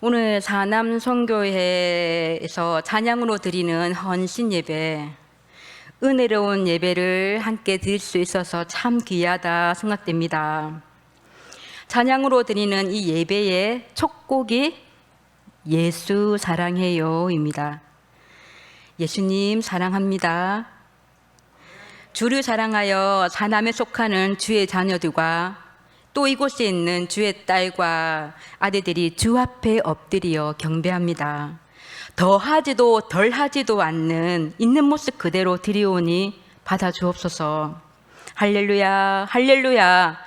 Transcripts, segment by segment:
오늘 사남 선교회에서 찬양으로 드리는 헌신 예배, 은혜로운 예배를 함께 드릴 수 있어서 참 귀하다 생각됩니다. 찬양으로 드리는 이 예배의 첫 곡이 예수 사랑해요입니다. 예수님 사랑합니다. 주를 사랑하여 사남에 속하는 주의 자녀들과 또 이곳에 있는 주의 딸과 아들들이 주 앞에 엎드려 경배합니다. 더하지도 덜하지도 않는 있는 모습 그대로 드리오니 받아주옵소서. 할렐루야 할렐루야.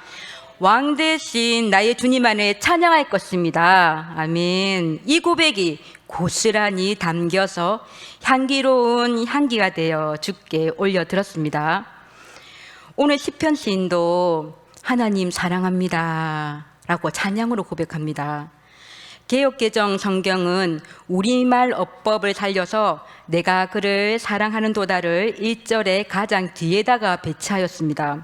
왕 대신 나의 주님 안에 찬양할 것입니다. 아멘. 이 고백이 고스란히 담겨서 향기로운 향기가 되어 주께 올려드렸습니다. 오늘 시편 시인도 하나님 사랑합니다 라고 찬양으로 고백합니다. 개역개정 성경은 우리말 어법을 살려서 내가 그를 사랑하는 도다를 1절에 가장 뒤에다가 배치하였습니다.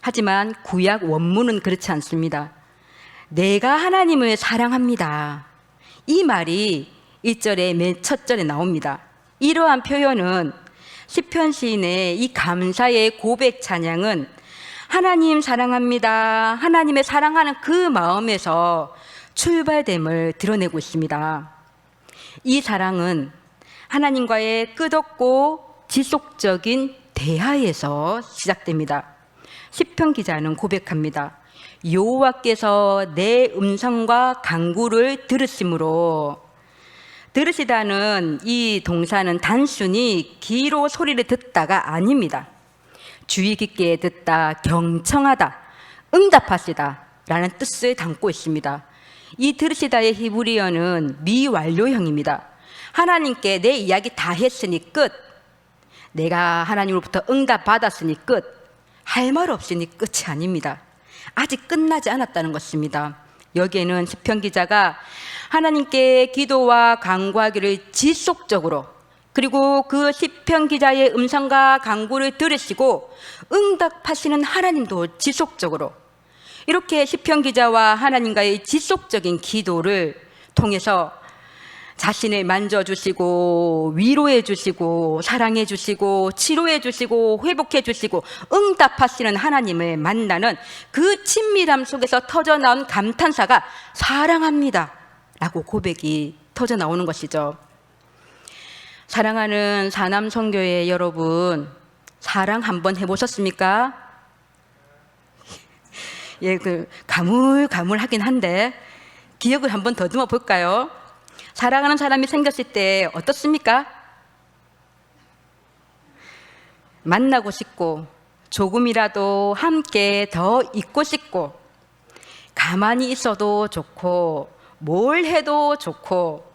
하지만 구약 원문은 그렇지 않습니다. 내가 하나님을 사랑합니다, 이 말이 1절의 맨 첫 절에 나옵니다. 이러한 표현은 시편 시인의 이 감사의 고백 찬양은 하나님 사랑합니다, 하나님의 사랑하는 그 마음에서 출발됨을 드러내고 있습니다. 이 사랑은 하나님과의 끝없고 지속적인 대화에서 시작됩니다. 시편 기자는 고백합니다. 여호와께서 내 음성과 간구를 들으심으로. 들으시다는 이 동사는 단순히 귀로 소리를 듣다가 아닙니다. 주의 깊게 듣다, 경청하다, 응답하시다 라는 뜻을 담고 있습니다. 이 들으시다의 히브리어는 미완료형입니다. 하나님께 내 이야기 다 했으니 끝, 내가 하나님으로부터 응답 받았으니 끝, 할 말 없으니 끝이 아닙니다. 아직 끝나지 않았다는 것입니다. 여기에는 시편 기자가 하나님께 기도와 간구하기를 지속적으로, 그리고 그 시편 기자의 음성과 간구를 들으시고 응답하시는 하나님도 지속적으로, 이렇게 시편 기자와 하나님과의 지속적인 기도를 통해서 자신을 만져주시고 위로해 주시고 사랑해 주시고 치료해 주시고 회복해 주시고 응답하시는 하나님을 만나는 그 친밀함 속에서 터져나온 감탄사가 사랑합니다 라고 고백이 터져나오는 것이죠. 사랑하는 사남 선교회 여러분, 사랑 한번 해보셨습니까? 예, 가물가물하긴 한데 기억을 한번 더듬어 볼까요? 사랑하는 사람이 생겼을 때 어떻습니까? 만나고 싶고, 조금이라도 함께 더 있고 싶고, 가만히 있어도 좋고, 뭘 해도 좋고.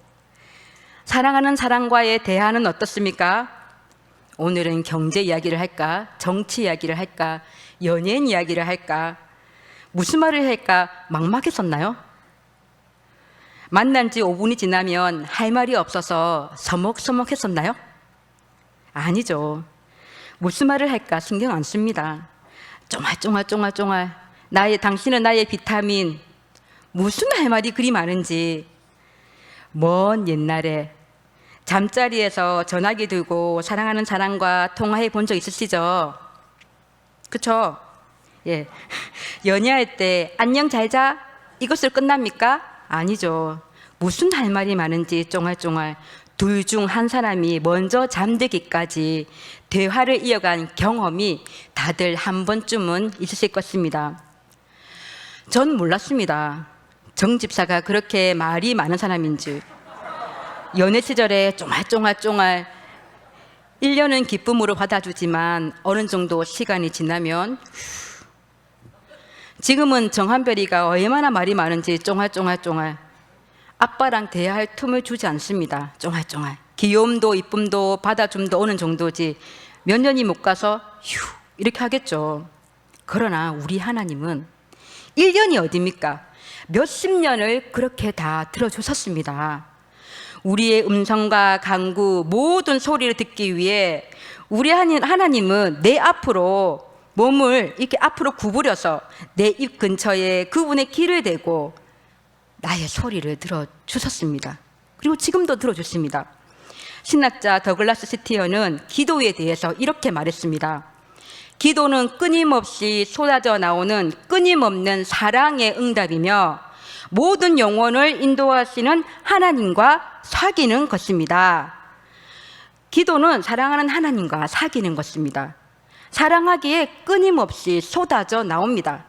사랑하는 사람과의 대화는 어떻습니까? 오늘은 경제 이야기를 할까? 정치 이야기를 할까? 연예인 이야기를 할까? 무슨 말을 할까? 막막했었나요? 만난 지 5분이 지나면 할 말이 없어서 서먹서먹했었나요? 아니죠. 무슨 말을 할까 신경 안 씁니다. 쫑알쫑알 당신은 나의 비타민. 무슨 할 말이 그리 많은지. 먼 옛날에 잠자리에서 전화기 들고 사랑하는 사람과 통화해 본 적 있으시죠? 그쵸? 예. 연애할 때 안녕 잘 자 이것으로 끝납니까? 아니죠. 무슨 할 말이 많은지 쫑알쫑알 둘 중 한 사람이 먼저 잠들기까지 대화를 이어간 경험이 다들 한 번쯤은 있으실 것입니다. 전 몰랐습니다. 정 집사가 그렇게 말이 많은 사람인지. 연애 시절에 쫑알 1년은 기쁨으로 받아주지만 어느 정도 시간이 지나면 지금은 정한별이가 얼마나 말이 많은지 쫑알 아빠랑 대화할 틈을 주지 않습니다. 쫑알 귀여움도 이쁨도 받아줌도 어느 정도지 몇 년이 못 가서 휴 이렇게 하겠죠. 그러나 우리 하나님은 1년이 어딥니까? 몇십 년을 그렇게 다 들어주셨습니다. 우리의 음성과 간구 모든 소리를 듣기 위해 우리 하나님은 내 앞으로 몸을 이렇게 앞으로 구부려서 내 입 근처에 그분의 귀를 대고 나의 소리를 들어주셨습니다. 그리고 지금도 들어주십니다. 신학자 더글라스 스티어는 기도에 대해서 이렇게 말했습니다. 기도는 끊임없이 쏟아져 나오는 끊임없는 사랑의 응답이며 모든 영혼을 인도하시는 하나님과 사귀는 것입니다. 기도는 사랑하는 하나님과 사귀는 것입니다. 사랑하기에 끊임없이 쏟아져 나옵니다.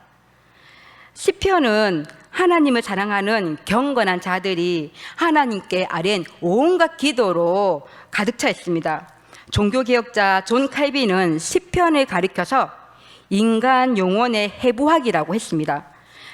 시편은 하나님을 사랑하는 경건한 자들이 하나님께 아뢰는 온갖 기도로 가득 차 있습니다. 종교개혁자 존 칼빈은 시편을 가리켜서 인간 영혼의 해부학이라고 했습니다.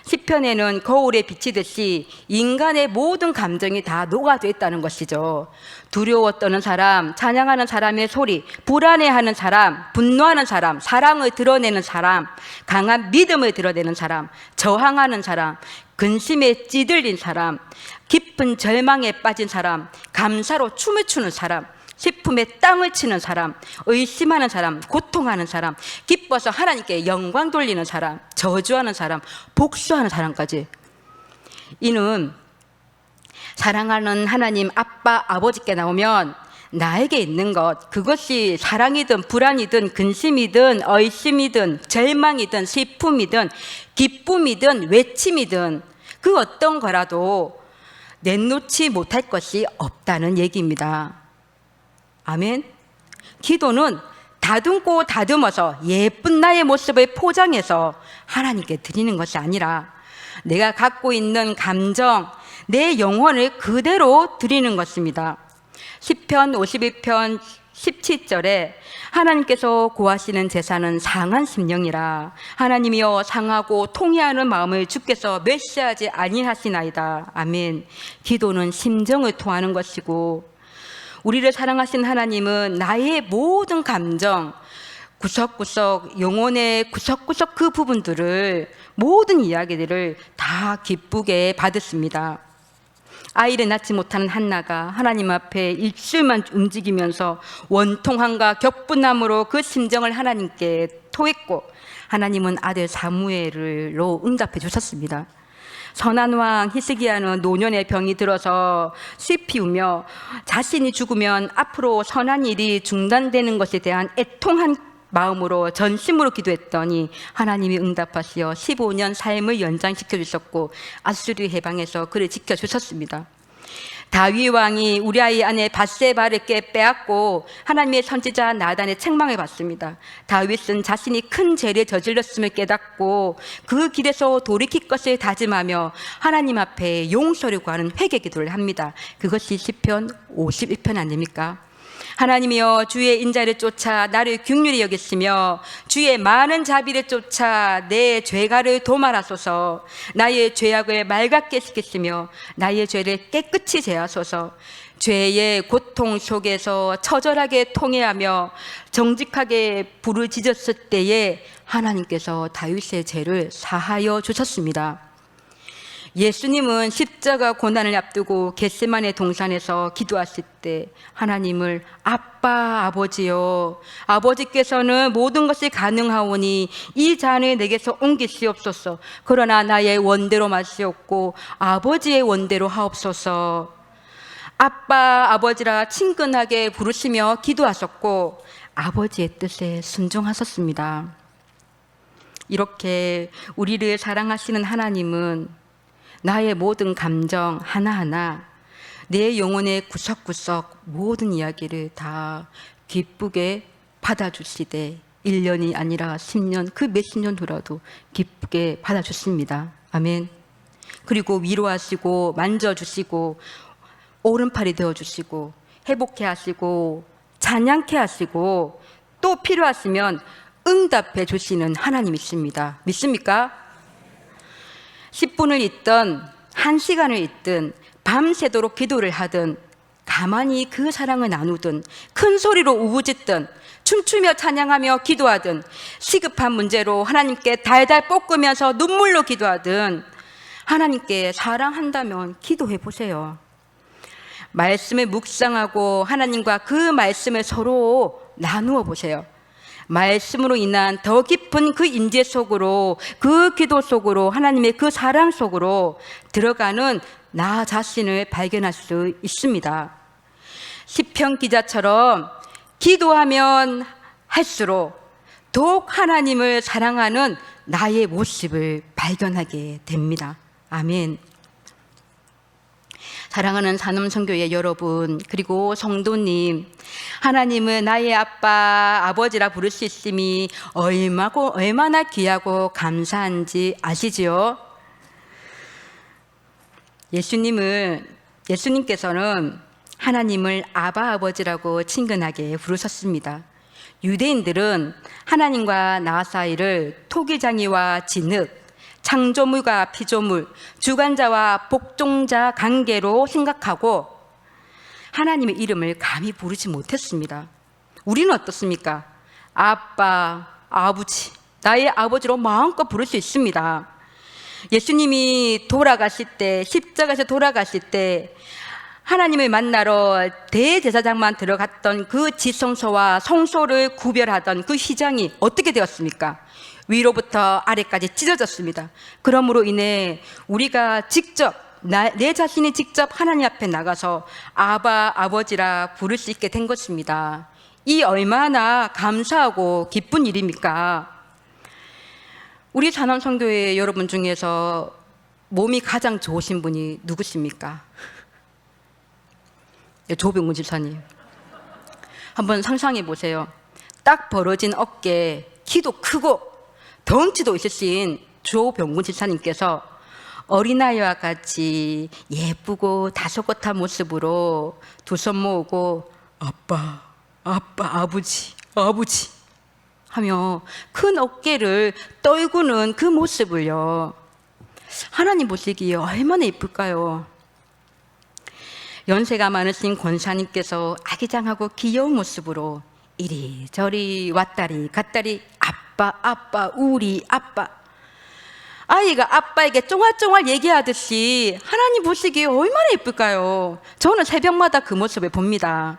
시편에는 거울에 비치듯이 인간의 모든 감정이 다 녹아져 있다는 것이죠. 두려워 떠는 사람, 찬양하는 사람의 소리, 불안해하는 사람, 분노하는 사람, 사랑을 드러내는 사람, 강한 믿음을 드러내는 사람, 저항하는 사람, 근심에 찌들린 사람, 깊은 절망에 빠진 사람, 감사로 춤을 추는 사람, 슬픔에 땅을 치는 사람, 의심하는 사람, 고통하는 사람, 기뻐서 하나님께 영광 돌리는 사람, 저주하는 사람, 복수하는 사람까지. 이는 사랑하는 하나님 아빠 아버지께 나오면 나에게 있는 것, 그것이 사랑이든 불안이든 근심이든 의심이든 절망이든 슬픔이든 기쁨이든 외침이든 그 어떤 거라도 내놓지 못할 것이 없다는 얘기입니다. 아멘. 기도는 다듬고 다듬어서 예쁜 나의 모습을 포장해서 하나님께 드리는 것이 아니라 내가 갖고 있는 감정, 내 영혼을 그대로 드리는 것입니다. 시편 51편 17절에 하나님께서 구하시는 제사는 상한 심령이라. 하나님이여 상하고 통회하는 마음을 주께서 멸시하지 아니하시나이다. 아멘. 기도는 심정을 통하는 것이고, 우리를 사랑하신 하나님은 나의 모든 감정, 구석구석, 영혼의 구석구석 그 부분들을, 모든 이야기들을 다 기쁘게 받으십니다. 아이를 낳지 못하는 한나가 하나님 앞에 입술만 움직이면서 원통함과 격분함으로 그 심정을 하나님께 토했고, 하나님은 아들 사무엘로 응답해 주셨습니다. 선한 왕 히스기야는 노년의 병이 들어서 슬피 우며 자신이 죽으면 앞으로 선한 일이 중단되는 것에 대한 애통한 마음으로 전심으로 기도했더니 하나님이 응답하시어 15년 삶을 연장시켜 주셨고 아수르 해방에서 그를 지켜주셨습니다. 다윗 왕이 우리아의 아내 밧세바를 빼앗고 하나님의 선지자 나단의 책망을 받습니다. 다윗은 자신이 큰 죄를 저질렀음을 깨닫고 그 길에서 돌이킬 것을 다짐하며 하나님 앞에 용서를 구하는 회개 기도를 합니다. 그것이 시편 51편 아닙니까? 하나님이여 주의 인자를 쫓아 나를 긍휼히 여기시며 주의 많은 자비를 쫓아 내 죄가를 도말하소서. 나의 죄악을 맑게 씻기시며 나의 죄를 깨끗이 제하소서. 죄의 고통 속에서 처절하게 통회하며 정직하게 부르짖었을 때에 하나님께서 다윗의 죄를 사하여 주셨습니다. 예수님은 십자가 고난을 앞두고 겟세마네 동산에서 기도하실 때 하나님을 아빠 아버지요, 아버지께서는 모든 것이 가능하오니 이 잔을 내게서 옮기시옵소서. 그러나 나의 원대로 마시옵고 아버지의 원대로 하옵소서. 아빠 아버지라 친근하게 부르시며 기도하셨고 아버지의 뜻에 순종하셨습니다. 이렇게 우리를 사랑하시는 하나님은 나의 모든 감정 하나하나, 내 영혼의 구석구석 모든 이야기를 다 기쁘게 받아주시되 1년이 아니라 10년, 그 몇십 년 후라도 기쁘게 받아주십니다. 아멘. 그리고 위로하시고 만져주시고 오른팔이 되어주시고 회복해 하시고 찬양케 하시고 또 필요하시면 응답해 주시는 하나님이십니다. 믿습니까? 10분을 있든 1시간을 있든 밤새도록 기도를 하든 가만히 그 사랑을 나누든 큰 소리로 우부짖든 춤추며 찬양하며 기도하든 시급한 문제로 하나님께 달달 볶으면서 눈물로 기도하든 하나님께 사랑한다면 기도해 보세요. 말씀을 묵상하고 하나님과 그 말씀을 서로 나누어 보세요. 말씀으로 인한 더 깊은 그 임재 속으로, 그 기도 속으로, 하나님의 그 사랑 속으로 들어가는 나 자신을 발견할 수 있습니다. 시편 기자처럼 기도하면 할수록 더욱 하나님을 사랑하는 나의 모습을 발견하게 됩니다. 아멘. 사랑하는 산음선교회 여러분, 그리고 성도님, 하나님은 나의 아빠, 아버지라 부를 수 있음이 얼마나 귀하고 감사한지 아시지요? 예수님께서는 하나님을 아바 아버지라고 친근하게 부르셨습니다. 유대인들은 하나님과 나 사이를 토기장이와 진흙, 창조물과 피조물, 주관자와 복종자 관계로 생각하고 하나님의 이름을 감히 부르지 못했습니다. 우리는 어떻습니까? 아빠, 아버지, 나의 아버지로 마음껏 부를 수 있습니다. 예수님이 돌아가실 때, 십자가에서 돌아가실 때 하나님을 만나러 대제사장만 들어갔던 그 지성소와 성소를 구별하던 그 휘장이 어떻게 되었습니까? 위로부터 아래까지 찢어졌습니다. 그러므로 인해 우리가 직접, 내 자신이 직접 하나님 앞에 나가서 아바, 아버지라 부를 수 있게 된 것입니다. 이 얼마나 감사하고 기쁜 일입니까? 우리 산원선교회 여러분 중에서 몸이 가장 좋으신 분이 누구십니까? 조병훈 집사님. 한번 상상해 보세요. 딱 벌어진 어깨, 키도 크고 덩치도 있으신 조병훈 집사님께서 어린아이와 같이 예쁘고 다소곳한 모습으로 두 손 모으고 아빠, 아버지 하며 큰 어깨를 떨구는 그 모습을요, 하나님 보시기에 얼마나 예쁠까요? 연세가 많으신 권사님께서 아기장하고 귀여운 모습으로 이리저리 왔다리 갔다리 아빠, 우리 아빠, 아이가 아빠에게 쫑알쫑알 얘기하듯이 하나님 보시기에 얼마나 예쁠까요? 저는 새벽마다 그 모습을 봅니다.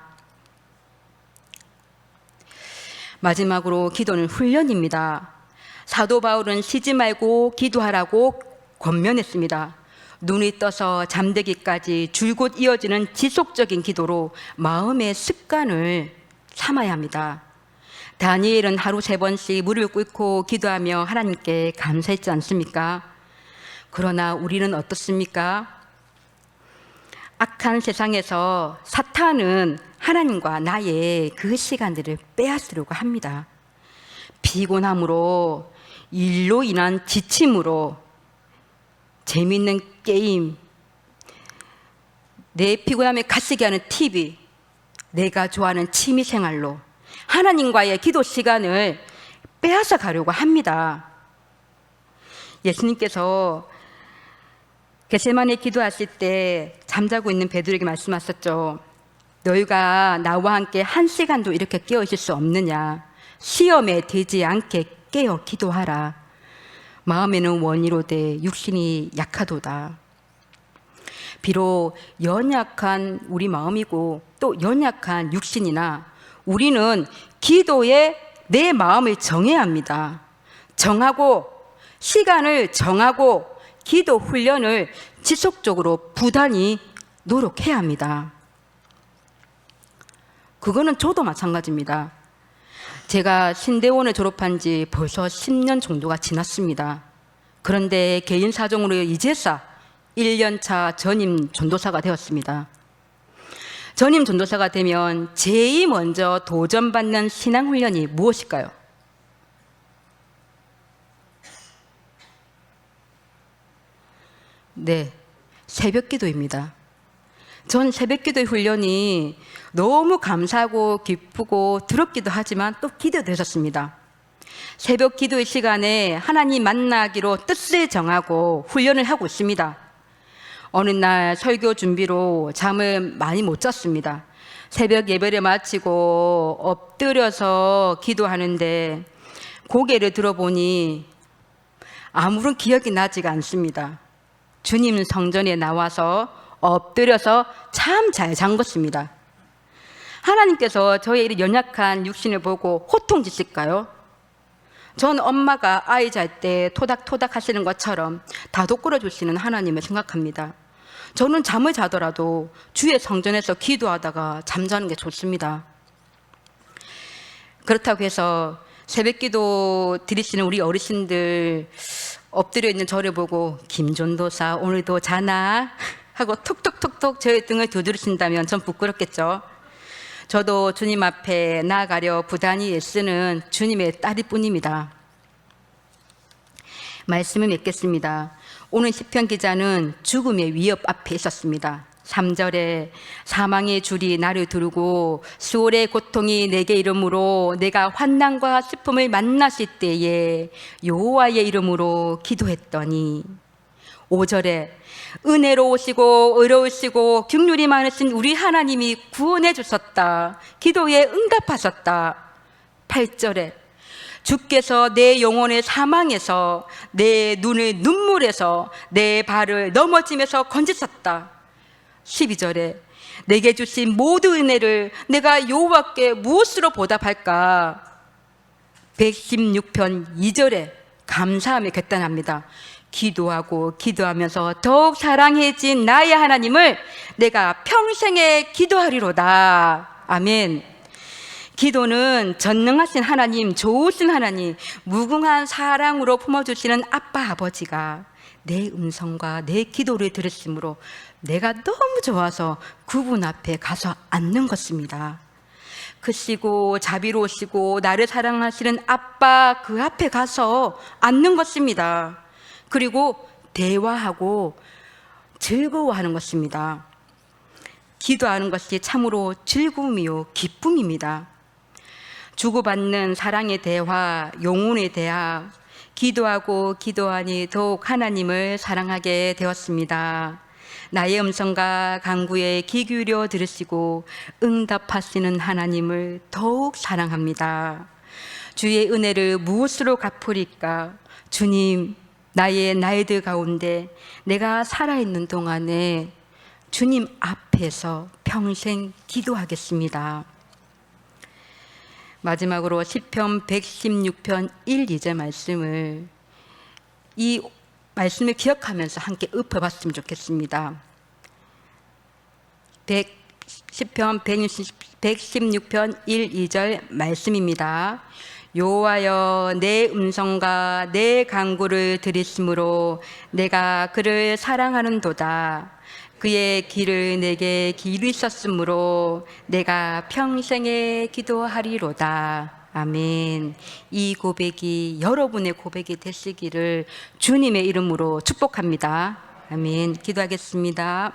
마지막으로 기도는 훈련입니다. 사도 바울은 쉬지 말고 기도하라고 권면했습니다. 눈이 떠서 잠들기까지 줄곧 이어지는 지속적인 기도로 마음의 습관을 삼아야 합니다. 다니엘은 하루 3번씩 무릎을 꿇고 기도하며 하나님께 감사했지 않습니까? 그러나 우리는 어떻습니까? 악한 세상에서 사탄은 하나님과 나의 그 시간들을 빼앗으려고 합니다. 피곤함으로, 일로 인한 지침으로, 재미있는 게임, 내 피곤함에 갇히게 하는 TV, 내가 좋아하는 취미생활로 하나님과의 기도 시간을 빼앗아 가려고 합니다. 예수님께서 겟세마네 기도하실 때 잠자고 있는 베드로에게 말씀하셨죠. 너희가 나와 함께 1시간도 이렇게 깨어 있을 수 없느냐? 시험에 들지 않게 깨어 기도하라. 마음에는 원이로되 육신이 약하도다. 비록 연약한 우리 마음이고 또 연약한 육신이나 우리는 기도에 내 마음을 정해야 합니다. 정하고 시간을 정하고 기도 훈련을 지속적으로 부단히 노력해야 합니다. 그거는 저도 마찬가지입니다. 제가 신대원을 졸업한 지 벌써 10년 정도가 지났습니다. 그런데 개인 사정으로 이제서 1년차 전임 전도사가 되었습니다. 전임 전도사가 되면 제일 먼저 도전받는 신앙훈련이 무엇일까요? 네, 새벽기도입니다. 전 새벽기도 훈련이 너무 감사하고 기쁘고 두렵기도 하지만 또 기대되었습니다. 새벽 기도의 시간에 하나님 만나기로 뜻을 정하고 훈련을 하고 있습니다. 어느 날 설교 준비로 잠을 많이 못 잤습니다. 새벽 예배를 마치고 엎드려서 기도하는데 고개를 들어보니 아무런 기억이 나지가 않습니다. 주님 성전에 나와서 엎드려서 참 잘 잔 것입니다. 하나님께서 저의 이 연약한 육신을 보고 호통지실까요? 전 엄마가 아이 잘 때 토닥토닥 하시는 것처럼 다독거려 주시는 하나님을 생각합니다. 저는 잠을 자더라도 주의 성전에서 기도하다가 잠자는 게 좋습니다. 그렇다고 해서 새벽기도 드리시는 우리 어르신들 엎드려 있는 저를 보고 김전도사 오늘도 자나? 하고 톡톡톡톡 저의 등을 두드리신다면 전 부끄럽겠죠. 저도 주님 앞에 나아가려 부단히 애쓰는 주님의 딸일 뿐입니다. 말씀을 맺겠습니다. 오늘 시편 기자는 죽음의 위협 앞에 있었습니다. 3절에 사망의 줄이 나를 두르고 수월의 고통이 내게 이름으로 내가 환난과 슬픔을 만났을 때에 여호와의 이름으로 기도했더니 5절에 은혜로우시고 의로우시고 긍휼이 많으신 우리 하나님이 구원해 주셨다. 기도에 응답하셨다. 8절에 주께서 내 영혼의 사망에서 내 눈을 눈물에서 내 발을 넘어짐에서 건지셨다. 12절에 내게 주신 모든 은혜를 내가 여호와께 무엇으로 보답할까? 116편 2절에 감사함에 결단합니다. 기도하고 기도하면서 더욱 사랑해진 나의 하나님을 내가 평생에 기도하리로다. 아멘. 기도는 전능하신 하나님, 좋으신 하나님, 무궁한 사랑으로 품어주시는 아빠 아버지가 내 음성과 내 기도를 들으심으로 내가 너무 좋아서 그분 앞에 가서 앉는 것입니다. 크시고 자비로우시고 나를 사랑하시는 아빠 그 앞에 가서 앉는 것입니다. 그리고 대화하고 즐거워하는 것입니다. 기도하는 것이 참으로 즐거움이요 기쁨입니다. 주고받는 사랑의 대화, 영혼의 대화, 기도하고 기도하니 더욱 하나님을 사랑하게 되었습니다. 나의 음성과 간구에 귀 기울여 들으시고 응답하시는 하나님을 더욱 사랑합니다. 주의 은혜를 무엇으로 갚으리까? 주님, 나의 나이들 가운데 내가 살아있는 동안에 주님 앞에서 평생 기도하겠습니다. 마지막으로 시편 116편 1, 2절 말씀을 이 말씀을 기억하면서 함께 읊어봤으면 좋겠습니다. 시편 116편 1, 2절 말씀입니다. 여호와여 내 음성과 내 간구를 들으심으로 내가 그를 사랑하는도다. 그의 길을 내게 기르셨으므로 내가 평생에 기도하리로다. 아멘. 이 고백이 여러분의 고백이 되시기를 주님의 이름으로 축복합니다. 아멘. 기도하겠습니다.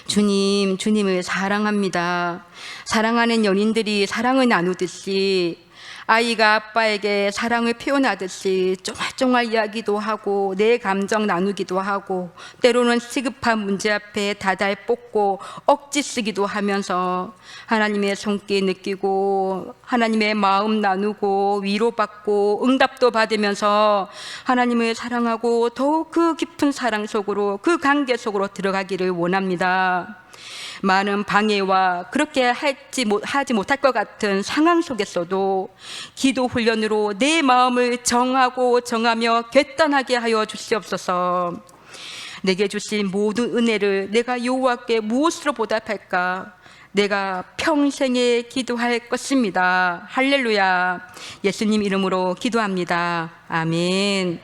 주님, 주님을 사랑합니다. 사랑하는 연인들이 사랑을 나누듯이 아이가 아빠에게 사랑을 표현하듯이 쫑알쫑알 이야기도 하고 내 감정 나누기도 하고 때로는 시급한 문제 앞에 다달 볶고 억지 쓰기도 하면서 하나님의 손길 느끼고 하나님의 마음 나누고 위로받고 응답도 받으면서 하나님을 사랑하고 더욱 그 깊은 사랑 속으로 그 관계 속으로 들어가기를 원합니다. 많은 방해와 그렇게 하지 못할 것 같은 상황 속에서도 기도 훈련으로 내 마음을 정하며 결단하게 하여 주시옵소서. 내게 주신 모든 은혜를 내가 여호와께 무엇으로 보답할까? 내가 평생에 기도할 것입니다. 할렐루야. 예수님 이름으로 기도합니다. 아멘.